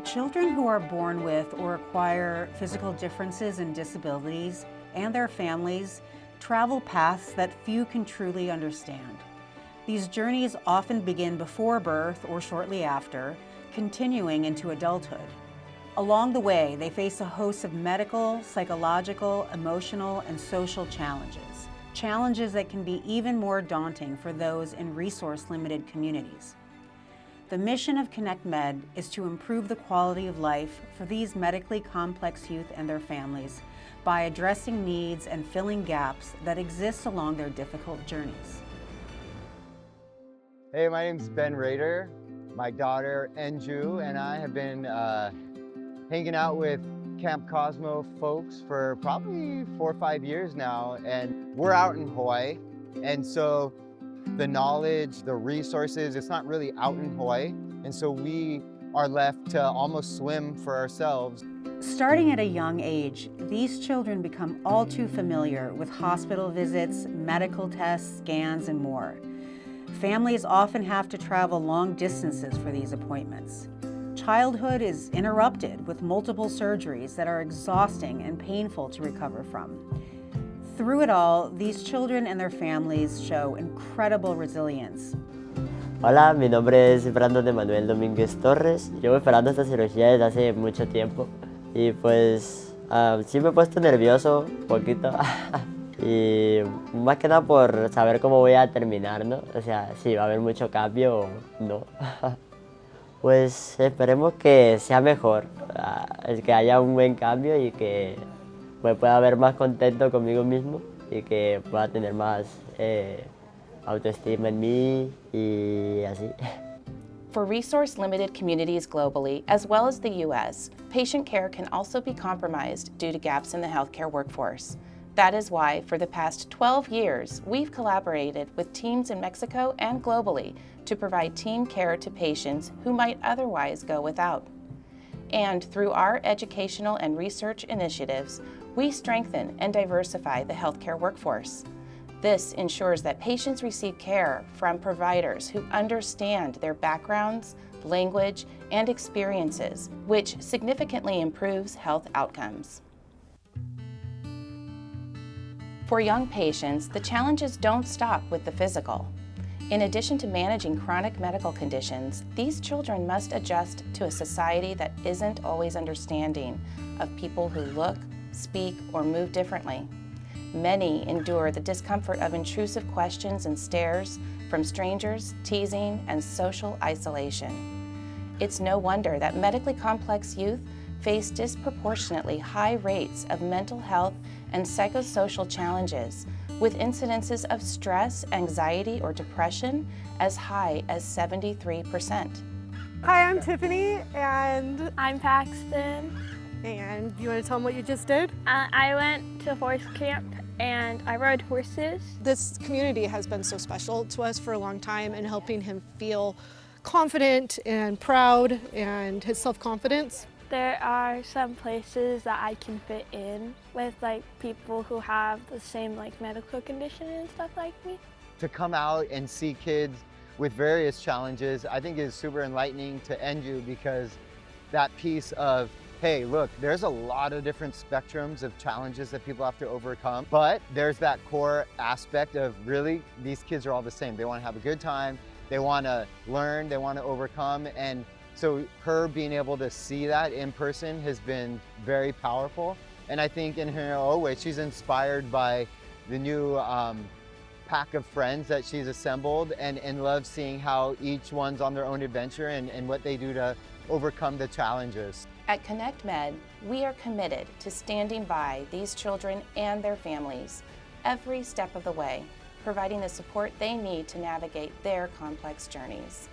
Children who are born with or acquire physical differences and disabilities and their families travel paths that few can truly understand. These journeys often begin before birth or shortly after, continuing into adulthood. Along the way, they face a host of medical, psychological, emotional, and social challenges. Challenges that can be even more daunting for those in resource-limited communities. The mission of ConnectMed is to improve the quality of life for these medically complex youth and their families by addressing needs and filling gaps that exist along their difficult journeys. Hey, my name's Ben Rader. My daughter Enju and I have been hanging out with Camp Cosmo folks for probably 4 or 5 years now, and we're out in Hawaii, and so the knowledge, the resources, it's not really out in Hawaii, and so we are left to almost swim for ourselves. Starting at a young age, these children become all too familiar with hospital visits, medical tests, scans, and more. Families often have to travel long distances for these appointments. Childhood is interrupted with multiple surgeries that are exhausting and painful to recover from. Through it all, these children and their families show incredible resilience. Hola, mi nombre es Brandon Emanuel Domínguez Torres. Llevo esperando esta cirugía desde hace mucho tiempo y pues sí me he puesto nervioso un poquito y más que nada por saber cómo voy a terminar, ¿no? O sea, si va a haber mucho cambio o no. Pues esperemos que sea mejor, que haya un buen cambio y que me pueda ver más contento conmigo mismo y que pueda tener más autoestima en mí y así. For resource-limited communities globally, as well as the U.S., patient care can also be compromised due to gaps in the healthcare workforce. That is why, for the past 12 years, we've collaborated with teams in Mexico and globally to provide team care to patients who might otherwise go without. And through our educational and research initiatives, we strengthen and diversify the healthcare workforce. This ensures that patients receive care from providers who understand their backgrounds, language, and experiences, which significantly improves health outcomes. For young patients, the challenges don't stop with the physical. In addition to managing chronic medical conditions, these children must adjust to a society that isn't always understanding of people who look, speak, or move differently. Many endure the discomfort of intrusive questions and stares from strangers, teasing, and social isolation. It's no wonder that medically complex youth face disproportionately high rates of mental health and psychosocial challenges, with incidences of stress, anxiety, or depression as high as 73%. Hi, I'm Tiffany, and I'm Paxton. And you want to tell them what you just did? I went to horse camp and I rode horses. This community has been so special to us for a long time in helping him feel confident and proud and his self-confidence. There are some places that I can fit in with people who have the same medical condition and stuff like me. To come out and see kids with various challenges, I think is super enlightening to Enju, because that piece of, hey, look, there's a lot of different spectrums of challenges that people have to overcome, but there's that core aspect of really, these kids are all the same. They want to have a good time, they want to learn, they want to overcome, and so her being able to see that in person has been very powerful. And I think in her own way, she's inspired by the new pack of friends that she's assembled, and loves seeing how each one's on their own adventure and what they do to overcome the challenges. At ConnectMed, we are committed to standing by these children and their families every step of the way, providing the support they need to navigate their complex journeys.